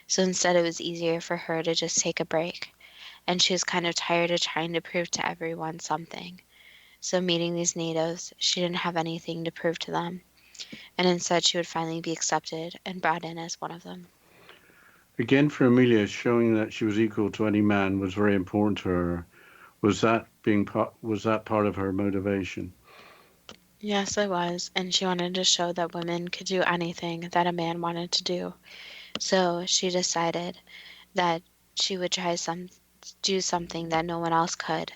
So instead, it was easier for her to just take a break. And she was kind of tired of trying to prove to everyone something. So meeting these natives, she didn't have anything to prove to them. And instead, she would finally be accepted and brought in as one of them. Again, for Amelia, showing that she was equal to any man was very important to her. Was that part of her motivation? Yes, it was. And she wanted to show that women could do anything that a man wanted to do. So she decided that she would do something that no one else could,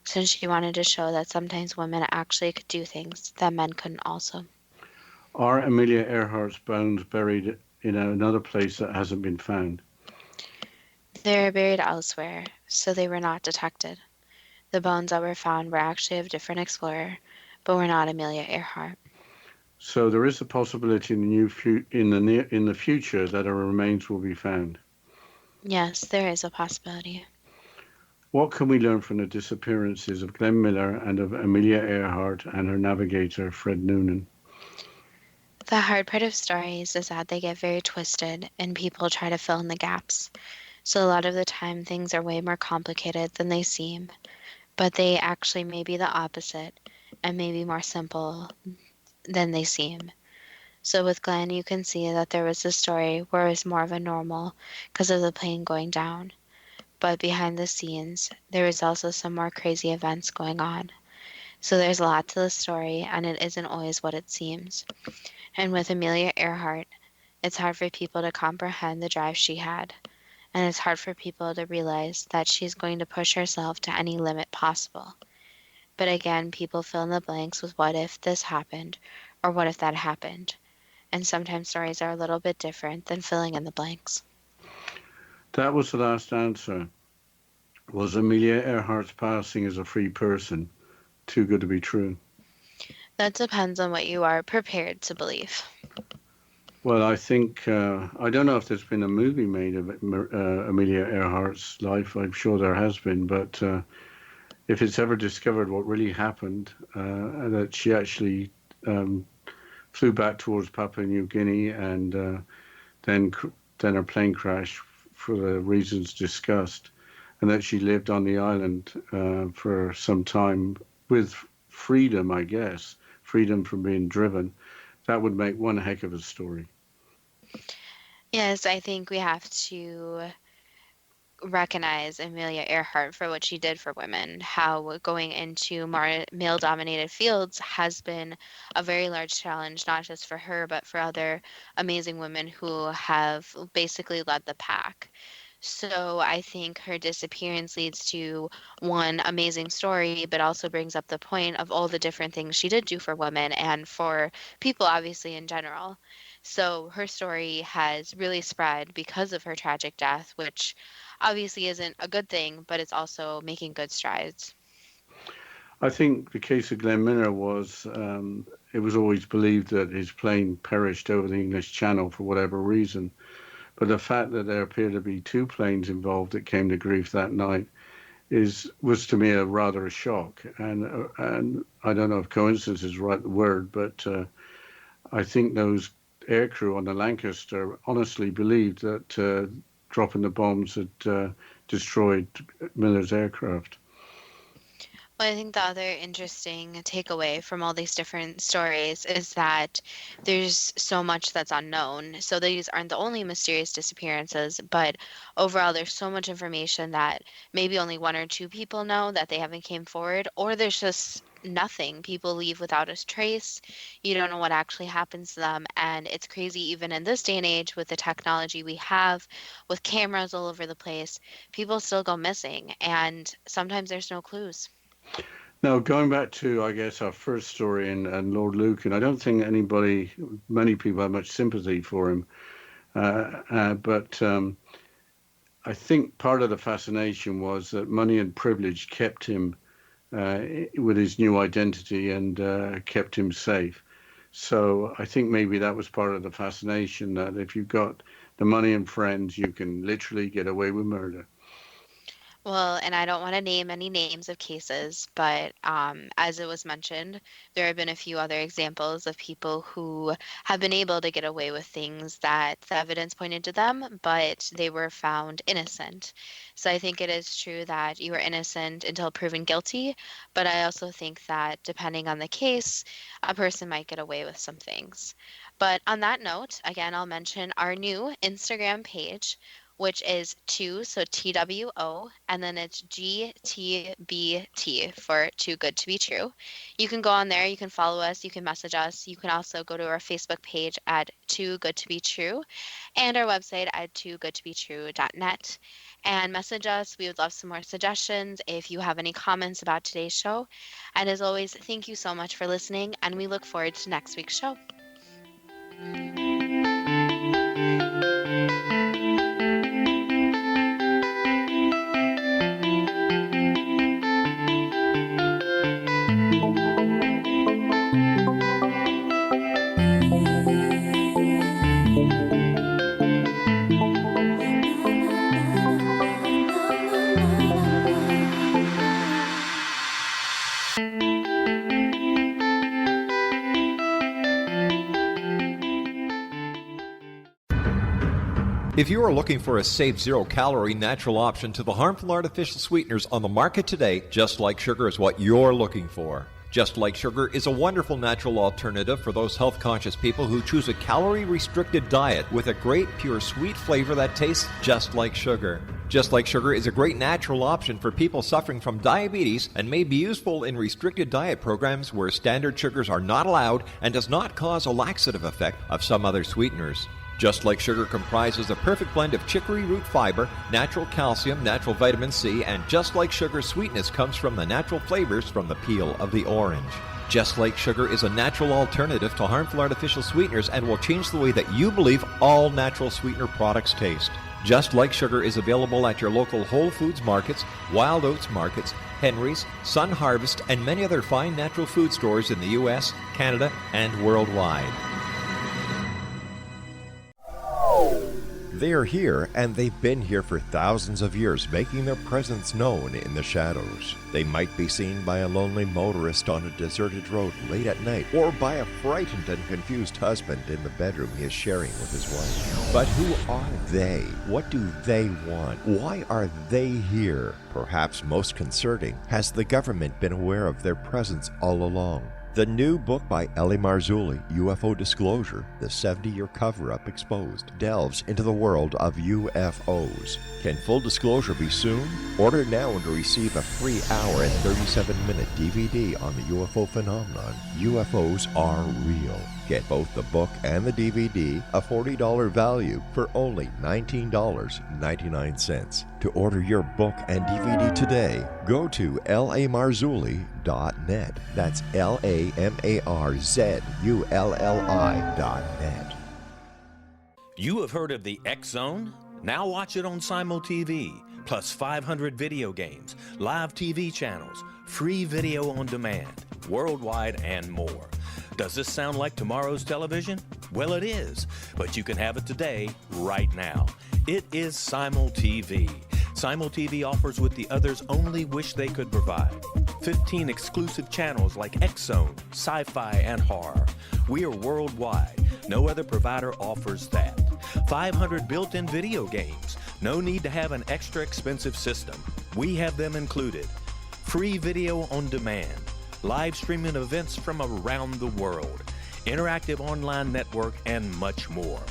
since she wanted to show that sometimes women actually could do things that men couldn't also. Are Amelia Earhart's bones buried in another place that hasn't been found? They were buried elsewhere, so they were not detected. The bones that were found were actually of a different explorer, but were not Amelia Earhart. So there is a possibility in the future that her remains will be found. Yes, there is a possibility. What can we learn from the disappearances of Glenn Miller and of Amelia Earhart and her navigator, Fred Noonan? The hard part of stories is that they get very twisted and people try to fill in the gaps. So a lot of the time things are way more complicated than they seem, but they actually may be the opposite and maybe more simple than they seem. So with Glenn, you can see that there was a story where it was more of a normal because of the plane going down. But behind the scenes, there was also some more crazy events going on. So there's a lot to the story, and it isn't always what it seems. And with Amelia Earhart, it's hard for people to comprehend the drive she had. And it's hard for people to realize that she's going to push herself to any limit possible. But again, people fill in the blanks with what if this happened, or what if that happened. And sometimes stories are a little bit different than filling in the blanks. That was the last answer. Was Amelia Earhart's passing as a free person too good to be true? That depends on what you are prepared to believe. Well, I think, I don't know if there's been a movie made of Amelia Earhart's life. I'm sure there has been, but if it's ever discovered what really happened, that she actually flew back towards Papua New Guinea and then her plane crashed for the reasons discussed, and that she lived on the island for some time with freedom, I guess, freedom from being driven. That would make one heck of a story. Yes, I think we have to recognize Amelia Earhart for what she did for women, how going into more male-dominated fields has been a very large challenge, not just for her, but for other amazing women who have basically led the pack. So I think her disappearance leads to one amazing story, but also brings up the point of all the different things she did do for women and for people, obviously, in general. So her story has really spread because of her tragic death, which obviously isn't a good thing, but it's also making good strides. I think the case of Glenn Miller was, it was always believed that his plane perished over the English Channel for whatever reason. But the fact that there appeared to be two planes involved that came to grief that night was to me rather a shock. And I don't know if coincidence is the right word, but I think those aircrew on the Lancaster honestly believed that dropping the bombs that destroyed Miller's aircraft. Well, I think the other interesting takeaway from all these different stories is that there's so much that's unknown. So these aren't the only mysterious disappearances, but overall there's so much information that maybe only one or two people know that they haven't came forward, or there's just nothing. People leave without a trace. You don't know what actually happens to them. And it's crazy even in this day and age with the technology we have, with cameras all over the place, people still go missing and sometimes there's no clues. Now, going back to, I guess, our first story and Lord Lucan, I don't think many people have much sympathy for him. But I think part of the fascination was that money and privilege kept him with his new identity and kept him safe. So I think maybe that was part of the fascination, that if you've got the money and friends, you can literally get away with murder. Well, and I don't want to name any names of cases, but as it was mentioned, there have been a few other examples of people who have been able to get away with things that the evidence pointed to them, but they were found innocent. So I think it is true that you are innocent until proven guilty, but I also think that depending on the case, a person might get away with some things. But on that note, again, I'll mention our new Instagram page, which is so TWO, and then it's GTBT for Too Good to Be True. You can go on there, you can follow us, you can message us. You can also go to our Facebook page at Too Good to Be True and our website at toogoodtobetrue.net and message us. We would love some more suggestions if you have any comments about today's show. And as always, thank you so much for listening, and we look forward to next week's show. If you are looking for a safe, zero-calorie natural option to the harmful artificial sweeteners on the market today, Just Like Sugar is what you're looking for. Just Like Sugar is a wonderful natural alternative for those health-conscious people who choose a calorie-restricted diet with a great, pure, sweet flavor that tastes just like sugar. Just Like Sugar is a great natural option for people suffering from diabetes and may be useful in restricted diet programs where standard sugars are not allowed and does not cause a laxative effect of some other sweeteners. Just Like Sugar comprises a perfect blend of chicory root fiber, natural calcium, natural vitamin C, and Just Like Sugar's sweetness comes from the natural flavors from the peel of the orange. Just Like Sugar is a natural alternative to harmful artificial sweeteners and will change the way that you believe all natural sweetener products taste. Just Like Sugar is available at your local Whole Foods markets, Wild Oats markets, Henry's, Sun Harvest, and many other fine natural food stores in the U.S., Canada, and worldwide. They are here, and they've been here for thousands of years, making their presence known in the shadows. They might be seen by a lonely motorist on a deserted road late at night, or by a frightened and confused husband in the bedroom he is sharing with his wife. But who are they? What do they want? Why are they here? Perhaps most concerning, has the government been aware of their presence all along? The new book by Ellie Marzulli, UFO Disclosure, the 70-year cover-up exposed, delves into the world of UFOs. Can full disclosure be soon? Order now and receive a free hour and 37-minute DVD on the UFO phenomenon. UFOs are real. Get both the book and the DVD, a $40 value, for only $19.99. To order your book and DVD today, go to lamarzulli.net. That's LAMARZULLI.net. You have heard of the X Zone? Now watch it on Simul TV, plus 500 video games, live TV channels, free video on demand, worldwide, and more. Does this sound like tomorrow's television? Well, it is, but you can have it today, right now. It is Simul TV. Simul TV offers what the others only wish they could provide. 15 exclusive channels like X Zone, sci-fi, and horror. We are worldwide. No other provider offers that. 500 built-in video games, No need to have an extra expensive system. We have them included. Free video on demand, live streaming events from around the world, interactive online network, and much more.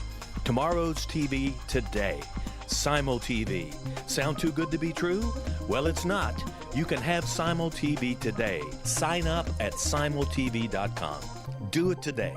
Tomorrow's TV today. Simul TV. Sound too good to be true? Well, it's not. You can have Simul TV today. Sign up at simultv.com. Do it today.